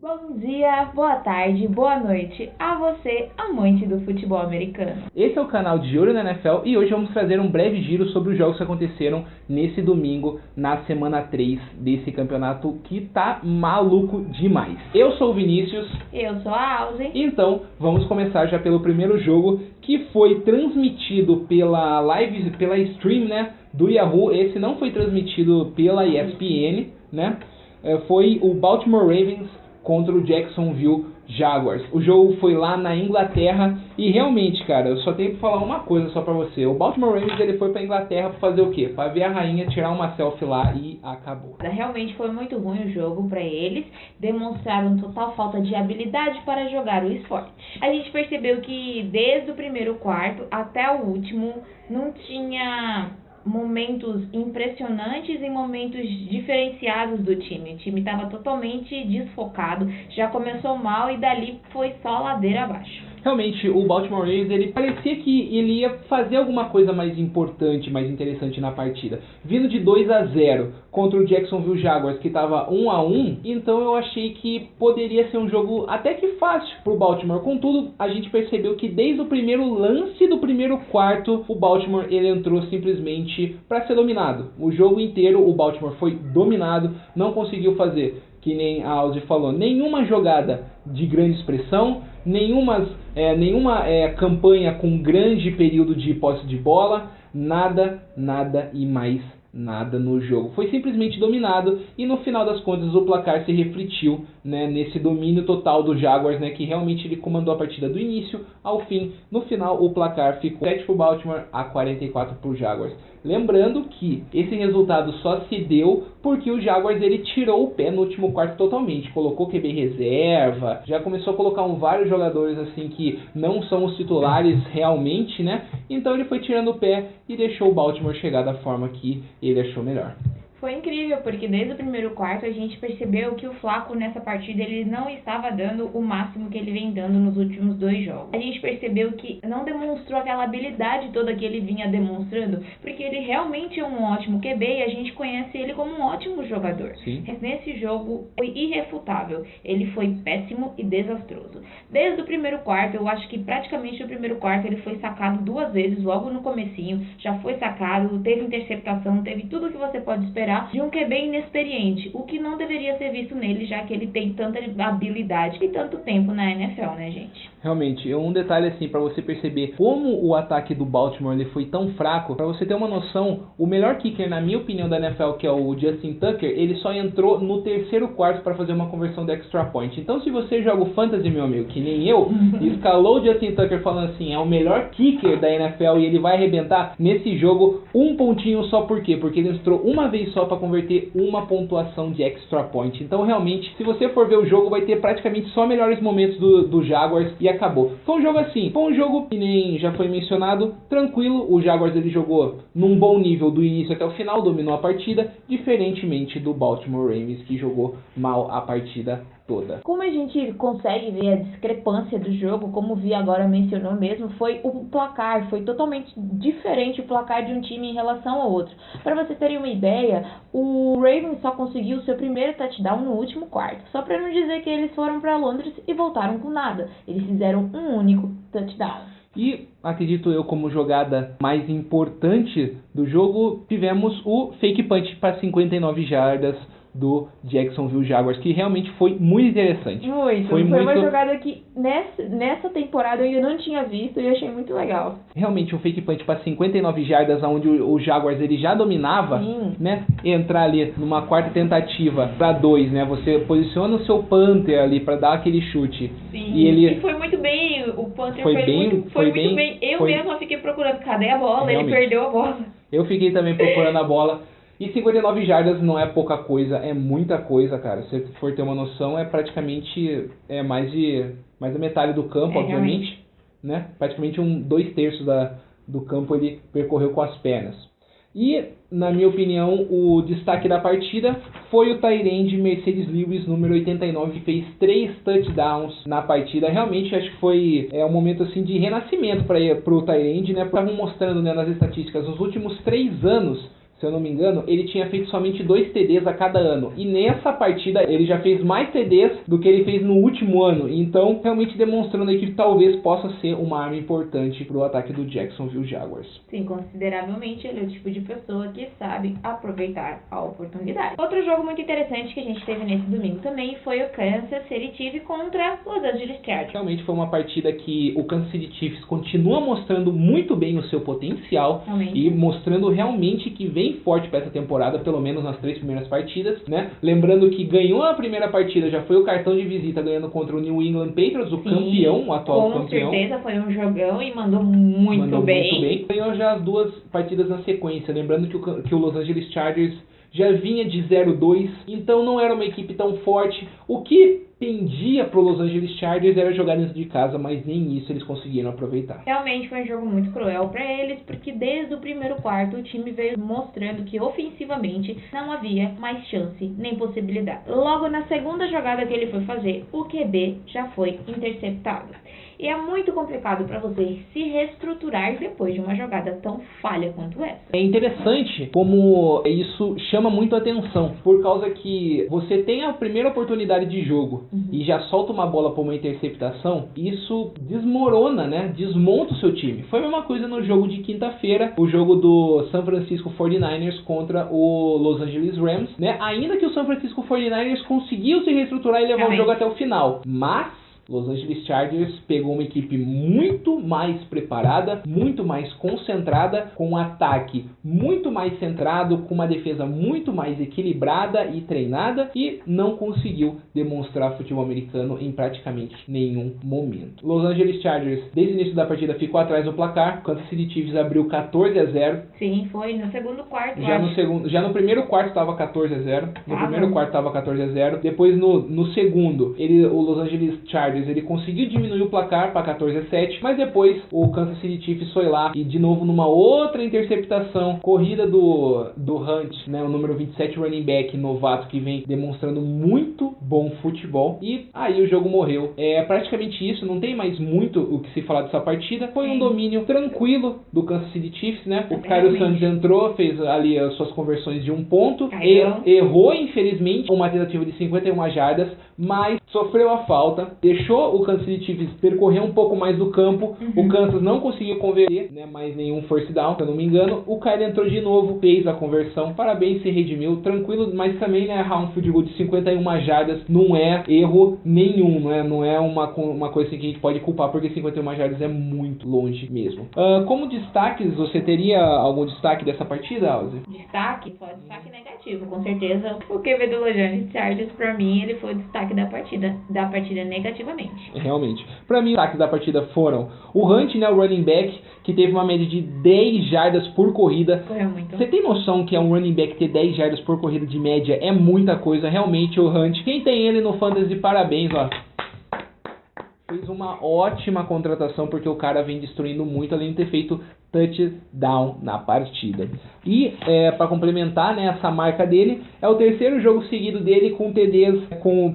Bom dia, boa tarde, boa noite a você, amante do futebol americano. Esse é o canal de Olho na NFL e hoje vamos trazer um breve giro sobre os jogos que aconteceram nesse domingo, na semana 3 desse campeonato que tá maluco demais. Eu sou o Vinícius. Eu sou a Alze. Então, vamos começar já pelo primeiro jogo que foi transmitido pela live, pela stream, né, do Yahoo. Esse não foi transmitido pela ESPN, né? Foi o Baltimore Ravens contra o Jacksonville Jaguars. O jogo foi lá na Inglaterra e realmente, cara, eu só tenho que falar uma coisa só pra você. O Baltimore Ravens, ele foi pra Inglaterra pra fazer o quê? Pra ver a rainha, tirar uma selfie lá e acabou. Realmente foi muito ruim o jogo pra eles, demonstraram total falta de habilidade para jogar o esporte. A gente percebeu que desde o primeiro quarto até o último não tinha momentos impressionantes e momentos diferenciados do time. O time estava totalmente desfocado, já começou mal e dali foi só ladeira abaixo. Realmente, o Baltimore Ravens, ele parecia que ele ia fazer alguma coisa mais importante, mais interessante na partida. Vindo de 2-0 contra o Jacksonville Jaguars, que estava 1-1, então eu achei que poderia ser um jogo até que fácil para o Baltimore. Contudo, a gente percebeu que desde o primeiro lance do primeiro quarto, o Baltimore ele entrou simplesmente para ser dominado. O jogo inteiro, o Baltimore foi dominado, não conseguiu fazer, que nem a Alzi falou, nenhuma jogada de grande expressão, nenhuma campanha com grande período de posse de bola, nada e mais nada no jogo. Foi simplesmente dominado e no final das contas o placar se refletiu, né, nesse domínio total do Jaguars, né, que realmente ele comandou a partida do início ao fim. No final o placar ficou 7 para o Baltimore a 44 para o Jaguars. Lembrando que esse resultado só se deu porque o Jaguars ele tirou o pé no último quarto totalmente, colocou QB reserva, já começou a colocar vários jogadores assim que não são os titulares realmente, né? Então ele foi tirando o pé e deixou o Baltimore chegar da forma que ele achou melhor. Foi incrível, porque desde o primeiro quarto a gente percebeu que o Flacco nessa partida ele não estava dando o máximo que ele vem dando nos últimos 2 jogos. A gente percebeu que não demonstrou aquela habilidade toda que ele vinha demonstrando, porque ele realmente é um ótimo QB e a gente conhece ele como um ótimo jogador. Sim. Mas nesse jogo foi irrefutável, ele foi péssimo e desastroso. Desde o primeiro quarto, eu acho que praticamente no primeiro quarto ele foi sacado 2 vezes, logo no comecinho, já foi sacado, teve interceptação, teve tudo que você pode esperar de um QB inexperiente, o que não deveria ser visto nele, já que ele tem tanta habilidade e tanto tempo na NFL, né, gente? Realmente, um detalhe assim, para você perceber como o ataque do Baltimore ele foi tão fraco, para você ter uma noção, o melhor kicker, na minha opinião, da NFL, que é o Justin Tucker, ele só entrou no terceiro quarto para fazer uma conversão de extra point. Então, se você joga o Fantasy, meu amigo, que nem eu, escalou o Justin Tucker falando assim, é o melhor kicker da NFL e ele vai arrebentar nesse jogo, um pontinho só. Por quê? Porque ele entrou uma vez só para converter uma pontuação de extra point. Então, realmente, se você for ver o jogo, vai ter praticamente só melhores momentos do Jaguars e acabou. Foi um jogo assim, foi um jogo que nem já foi mencionado, tranquilo. O Jaguars ele jogou num bom nível do início até o final, dominou a partida, diferentemente do Baltimore Ravens, que jogou mal a partida toda. Como a gente consegue ver a discrepância do jogo, como o Vi agora mencionou mesmo, foi o placar, foi totalmente diferente o placar de um time em relação ao outro. Para vocês terem uma ideia, o Ravens só conseguiu o seu primeiro touchdown no último quarto, só para não dizer que eles foram para Londres e voltaram com nada. Eles fizeram um único touchdown. E, acredito eu, como jogada mais importante do jogo, tivemos o fake punch para 59 jardas do Jacksonville Jaguars, que realmente foi muito interessante. Foi uma jogada que nessa temporada eu ainda não tinha visto e eu achei muito legal. Realmente um fake punch para 59 jardas, onde o Jaguars ele já dominava, né? Entrar ali numa quarta tentativa para 2, né? Você posiciona o seu punter ali para dar aquele chute. Sim, e foi muito bem, o punter foi muito bem. Eu mesma fiquei procurando, cadê a bola? Realmente. Ele perdeu a bola. Eu fiquei também procurando a bola. E 59 jardas não é pouca coisa, é muita coisa, cara. Se você for ter uma noção, é praticamente mais da metade do campo, obviamente. Né? Praticamente 2/3 do campo ele percorreu com as pernas. E, na minha opinião, o destaque da partida foi o tight end Mercedes Lewis, número 89, que fez 3 touchdowns na partida. Realmente, acho que foi um momento assim, de renascimento para o tight end, né? Estavam mostrando, né, nas estatísticas, nos últimos 3 anos, se eu não me engano, ele tinha feito somente 2 TDs a cada ano. E nessa partida ele já fez mais TDs do que ele fez no último ano. Então, realmente demonstrando aí que talvez possa ser uma arma importante para o ataque do Jacksonville Jaguars. Sim, consideravelmente ele é o tipo de pessoa que sabe aproveitar a oportunidade. Outro jogo muito interessante que a gente teve nesse domingo também foi o Kansas City Chiefs contra Los Angeles Chargers. Realmente foi uma partida que o Kansas City Chiefs continua mostrando muito bem o seu potencial e mostrando realmente que vem forte para essa temporada, pelo menos nas 3 primeiras partidas, né? Lembrando que ganhou a primeira partida, já foi o cartão de visita ganhando contra o New England Patriots, o campeão, o atual campeão. Com certeza foi um jogão e mandou muito bem. Ganhou já as 2 partidas na sequência, lembrando que o Los Angeles Chargers já vinha de 0-2, então não era uma equipe tão forte. O que pendia pro Los Angeles Chargers era jogar dentro de casa, mas nem isso eles conseguiram aproveitar. Realmente foi um jogo muito cruel para eles, porque desde o primeiro quarto o time veio mostrando que ofensivamente não havia mais chance nem possibilidade. Logo na segunda jogada que ele foi fazer, o QB já foi interceptado. E é muito complicado para você se reestruturar depois de uma jogada tão falha quanto essa. É interessante como isso chama muito a atenção, por causa que você tem a primeira oportunidade de jogo e já solta uma bola para uma interceptação, isso desmorona, né? Desmonta o seu time. Foi a mesma coisa no jogo de quinta-feira, o jogo do San Francisco 49ers contra o Los Angeles Rams, né? Ainda que o San Francisco 49ers conseguiu se reestruturar e levar o jogo até o final, mas Los Angeles Chargers pegou uma equipe muito mais preparada, muito mais concentrada, com um ataque muito mais centrado, com uma defesa muito mais equilibrada e treinada, e não conseguiu demonstrar futebol americano em praticamente nenhum momento. Los Angeles Chargers, desde o início da partida, ficou atrás do placar. Kansas City Chiefs abriu 14-0. Sim, foi no segundo quarto. Já no primeiro quarto estava 14-0. No primeiro quarto estava 14-0. Depois no segundo, o Los Angeles Chargers ele conseguiu diminuir o placar para 14-7, mas depois o Kansas City Chiefs foi lá e de novo numa outra interceptação, corrida do Hunt, né, o número 27 running back novato que vem demonstrando muito bom futebol, e aí o jogo morreu. É praticamente isso, não tem mais muito o que se falar dessa partida. Foi um domínio tranquilo do Kansas City Chiefs, né? O Cairo Santos entrou, fez ali as suas conversões de 1 ponto, errou infelizmente uma tentativa de 51 jardas, mas sofreu a falta, deixou o Kansas City Chiefs percorrer um pouco mais do campo. O Kansas não conseguiu converter, né, mais nenhum force down, se eu não me engano. O Kyler entrou de novo, fez a conversão, parabéns, se redimiu, tranquilo, mas também, né, errar um field goal de 51 jardas não é erro nenhum, não é uma coisa assim que a gente pode culpar, porque 51 jardas é muito longe mesmo. Como destaques, você teria algum destaque dessa partida, Alze? Destaque? Só destaque negativo, com certeza. O QB do Los Angeles Chargers, pra mim, ele foi o destaque da partida negativamente. Realmente. Pra mim, os destaques da partida foram o Hunt, né, o running back, que teve uma média de 10 jardas por corrida. Correu muito. Você tem noção que é um running back ter 10 jardas por corrida de média? É muita coisa, realmente, o Hunt. Quem tem ele no Fantasy, parabéns, ó. Fez uma ótima contratação, porque o cara vem destruindo muito, além de ter feito touchdown na partida. E para complementar, né, essa marca dele, é o terceiro jogo seguido dele com TDs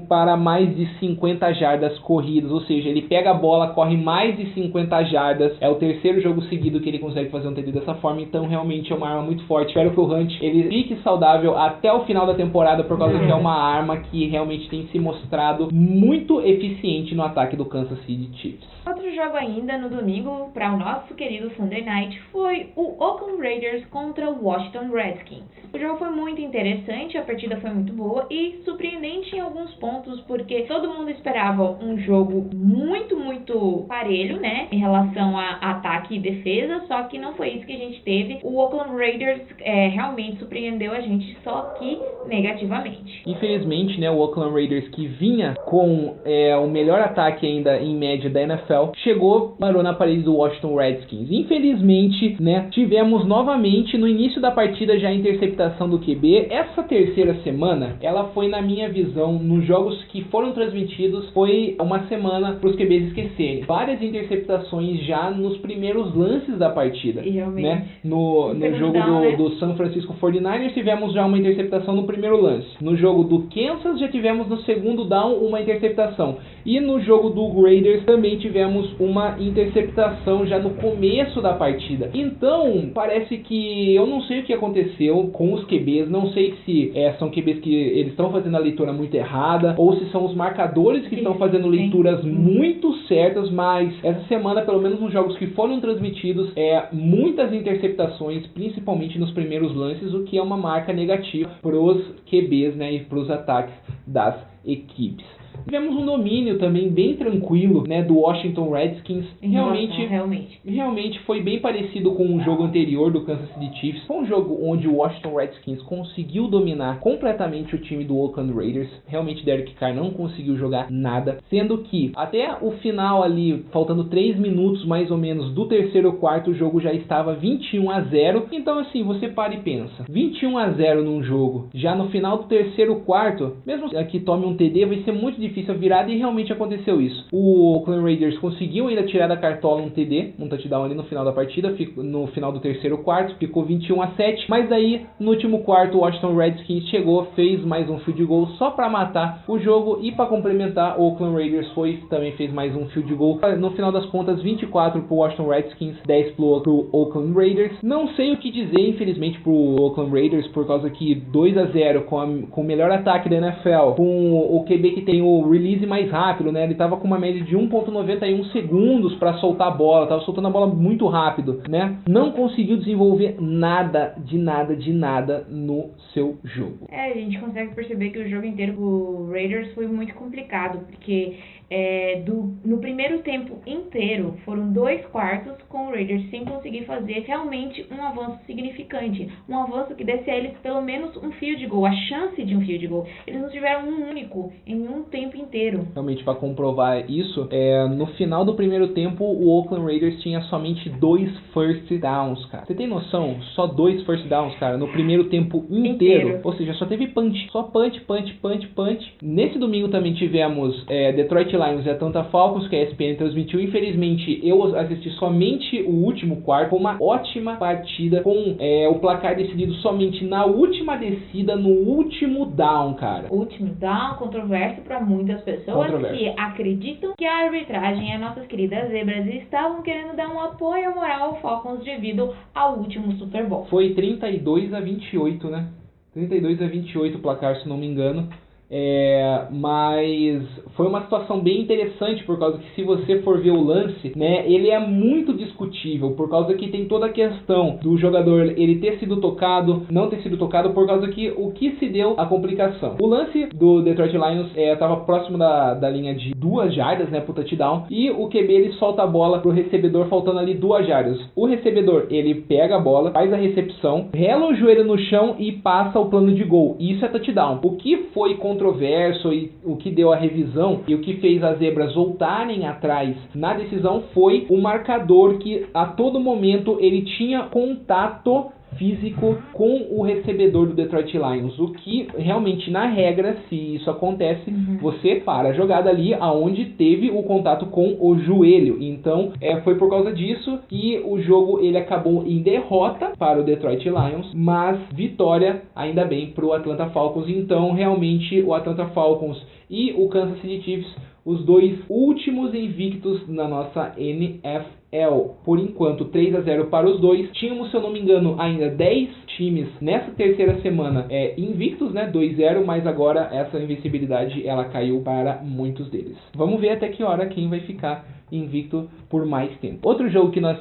para mais de 50 jardas corridas, ou seja, ele pega a bola, corre mais de 50 jardas, é o terceiro jogo seguido que ele consegue fazer um TD dessa forma, então realmente é uma arma muito forte. Espero que o Hunt ele fique saudável até o final da temporada, por causa que é uma arma que realmente tem se mostrado muito eficiente no ataque do Kansas City Chiefs. Outro jogo ainda no domingo, para o nosso querido Sunday Night, foi o Oakland Raiders contra o Washington Redskins. O jogo foi muito interessante, a partida foi muito boa e surpreendente em alguns pontos, porque todo mundo esperava um jogo muito parelho, né, em relação a ataque e defesa, só que não foi isso que a gente teve. O Oakland Raiders realmente surpreendeu a gente, só que negativamente. Infelizmente, né, o Oakland Raiders, que vinha com o melhor ataque ainda em média da NFL, parou na parede do Washington Redskins. Infelizmente, né, tivemos novamente no início da partida já a interceptação do QB. Essa terceira semana, ela foi, na minha visão, nos jogos que foram transmitidos, foi uma semana para os QBs esquecerem. Várias interceptações já nos primeiros lances da partida. Né? No jogo do San Francisco 49ers tivemos já uma interceptação no primeiro lance. No jogo do Kansas já tivemos no segundo down uma interceptação. E no jogo do Raiders também tivemos uma interceptação já no começo da partida. Então, parece que eu não sei o que aconteceu com os QBs, não sei se são QBs que eles estão fazendo a leitura muito errada, ou se são os marcadores que estão fazendo leituras muito certas, mas essa semana, pelo menos nos jogos que foram transmitidos, muitas interceptações, principalmente nos primeiros lances, o que é uma marca negativa para os QBs, né, e para os ataques das equipes. Tivemos um domínio também bem tranquilo, né, do Washington Redskins. Realmente foi bem parecido com o jogo anterior do Kansas City Chiefs. Foi um jogo onde o Washington Redskins conseguiu dominar completamente o time do Oakland Raiders. Realmente Derek Carr não conseguiu jogar nada, sendo que até o final ali, faltando 3 minutos mais ou menos do terceiro quarto, o jogo já estava 21-0. Então assim, você para e pensa, 21-0 num jogo, já no final do terceiro quarto, mesmo que tome um TD, vai ser muito difícil a virada, e realmente aconteceu isso. O Oakland Raiders conseguiu ainda tirar da cartola um TD, um touchdown ali no final da partida, no final do terceiro quarto, ficou 21-7, mas aí no último quarto o Washington Redskins chegou, fez mais um field goal só para matar o jogo, e para complementar o Oakland Raiders também fez mais um field goal. No final das contas, 24 pro Washington Redskins, 10 pro Oakland Raiders. Não sei o que dizer, infelizmente, pro Oakland Raiders, por causa que 2-0 com o melhor ataque da NFL, com o QB que tem o release mais rápido, né? Ele tava com uma média de 1.91 segundos para soltar a bola, tava soltando a bola muito rápido, né? Não conseguiu desenvolver nada no seu jogo. A gente consegue perceber que o jogo inteiro o Raiders foi muito complicado, porque no primeiro tempo inteiro foram 2 quartos com o Raiders sem conseguir fazer realmente um avanço significante, um avanço que desse a eles pelo menos um field goal, a chance de um field goal. Eles não tiveram um único em um tempo inteiro. Realmente, para comprovar isso, no final do primeiro tempo o Oakland Raiders tinha somente 2 first downs, cara. Você tem noção? Só 2 first downs, cara, no primeiro tempo inteiro. Ou seja, só teve punch, só punch. Nesse domingo também tivemos Detroit Lions e Atlanta Falcons, que a ESPN transmitiu. Infelizmente, eu assisti somente o último quarto. Foi uma ótima partida, com o placar decidido somente na última descida, no último down, cara. Último down, controverso para muitas pessoas que acreditam que a arbitragem e as nossas queridas zebras estavam querendo dar um apoio moral ao Falcons devido ao último Super Bowl. Foi 32-28, né? 32-28 o placar, se não me engano. Mas foi uma situação bem interessante, por causa que, se você for ver o lance, né, ele é muito discutível, por causa que tem toda a questão do jogador ele ter sido tocado, não ter sido tocado, por causa que o que se deu a complicação. O lance do Detroit Lions estava próximo da linha de 2 jardas, né, pro touchdown, e o QB ele solta a bola pro recebedor faltando ali 2 jardas. O recebedor ele pega a bola, faz a recepção, rela o joelho no chão e passa o plano de gol. Isso é touchdown. O que foi controverso e o que deu a revisão e o que fez as zebras voltarem atrás na decisão foi o marcador, que a todo momento ele tinha contato físico com o recebedor do Detroit Lions, o que realmente, na regra, se isso acontece, você para a jogada ali aonde teve o contato com o joelho. Então foi por causa disso que o jogo ele acabou em derrota para o Detroit Lions, mas vitória ainda bem para o Atlanta Falcons. Então realmente o Atlanta Falcons e o Kansas City Chiefs, os 2 últimos invictos na nossa NFL. Por enquanto, 3-0 para os 2. Tínhamos, se eu não me engano, ainda 10 times nessa terceira semana invictos, né? 2-0, mas agora essa invencibilidade ela caiu para muitos deles. Vamos ver até que hora quem vai ficar invicto por mais tempo. Outro jogo que nós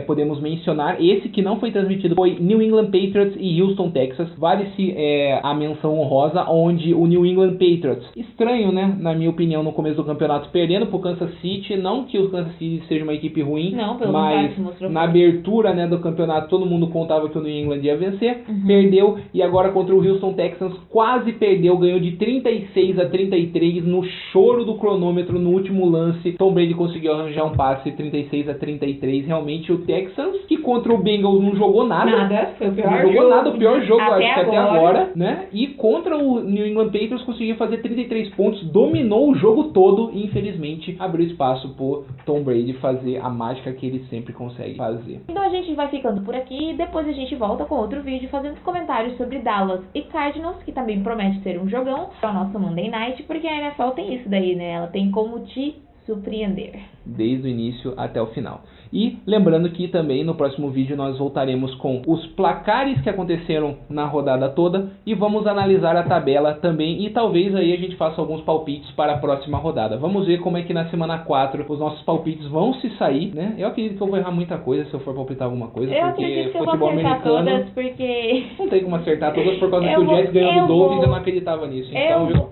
podemos mencionar, esse que não foi transmitido, foi New England Patriots e Houston Texas. Vale-se a menção honrosa, onde o New England Patriots, estranho, né, na minha opinião, no começo do campeonato, perdendo pro Kansas City. Não que o Kansas City seja uma equipe ruim, mas na abertura, né, do campeonato todo mundo contava que o New England ia vencer, perdeu, e agora contra o Houston Texans quase perdeu, ganhou de 36-33 no choro do cronômetro no último lance. Tom Brady conseguiu arranjar um passe 36-33. Realmente o Texans, que contra o Bengals não jogou nada, foi o pior não jogo, jogou nada, o pior jogo até acho que até agora, né? E contra o New England Patriots conseguiu fazer 33 pontos, dominou o jogo todo e infelizmente abriu espaço pro Tom Brady fazer a mágica marca que ele sempre consegue fazer. Então a gente vai ficando por aqui e depois a gente volta com outro vídeo fazendo comentários sobre Dallas e Cardinals, que também promete ser um jogão para o nosso Monday Night, porque a NFL tem isso daí, né? Ela tem como te surpreender. Desde o início até o final. E lembrando que também no próximo vídeo nós voltaremos com os placares que aconteceram na rodada toda e vamos analisar a tabela também e talvez aí a gente faça alguns palpites para a próxima rodada. Vamos ver como é que na semana 4 os nossos palpites vão se sair, né? Eu acredito que eu vou errar muita coisa se eu for palpitar alguma coisa, Eu porque acredito que eu futebol vou acertar americano todas, porque... não tem como acertar todas por causa que Eu o Jets ganhou do Dolphins e eu não acreditava nisso. Então, viu?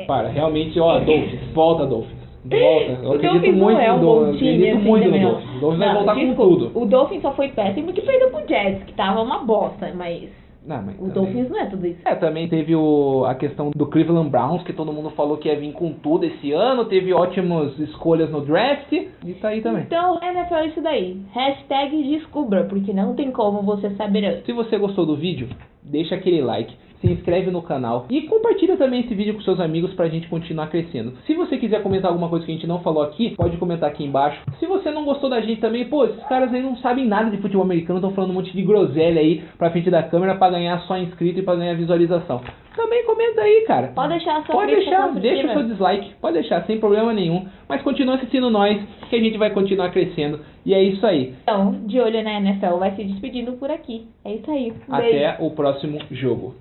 Para. Realmente, ó, Dolphins, volta Dolphins. Volta. Eu acredito muito no Dolphins. Acredito muito no Dolphins. O Dolphins vai voltar com tudo. O Dolphins só foi péssimo que perdeu pro Jets, que tava uma bosta, mas... Não, mas o Dolphins não é tudo isso. Também teve a questão do Cleveland Browns, que todo mundo falou que ia vir com tudo esse ano. Teve ótimas escolhas no draft e tá aí também. Então, NFL é isso daí. Hashtag descubra, porque não tem como você saber antes. Se você gostou do vídeo, deixa aquele like, se inscreve no canal e compartilha também esse vídeo com seus amigos pra gente continuar crescendo. Se você quiser comentar alguma coisa que a gente não falou aqui, pode comentar aqui embaixo. Se você não gostou da gente também, pô, esses caras aí não sabem nada de futebol americano, estão falando um monte de groselha aí pra frente da câmera pra ganhar só inscrito e pra ganhar visualização. Também comenta aí, cara. Pode deixar a sua Pode deixar, deixa o seu dislike, pode deixar, sem problema nenhum. Mas continua assistindo nós, que a gente vai continuar crescendo. E é isso aí. Então, de olho na NFL vai se despedindo por aqui. É isso aí. Até o próximo jogo.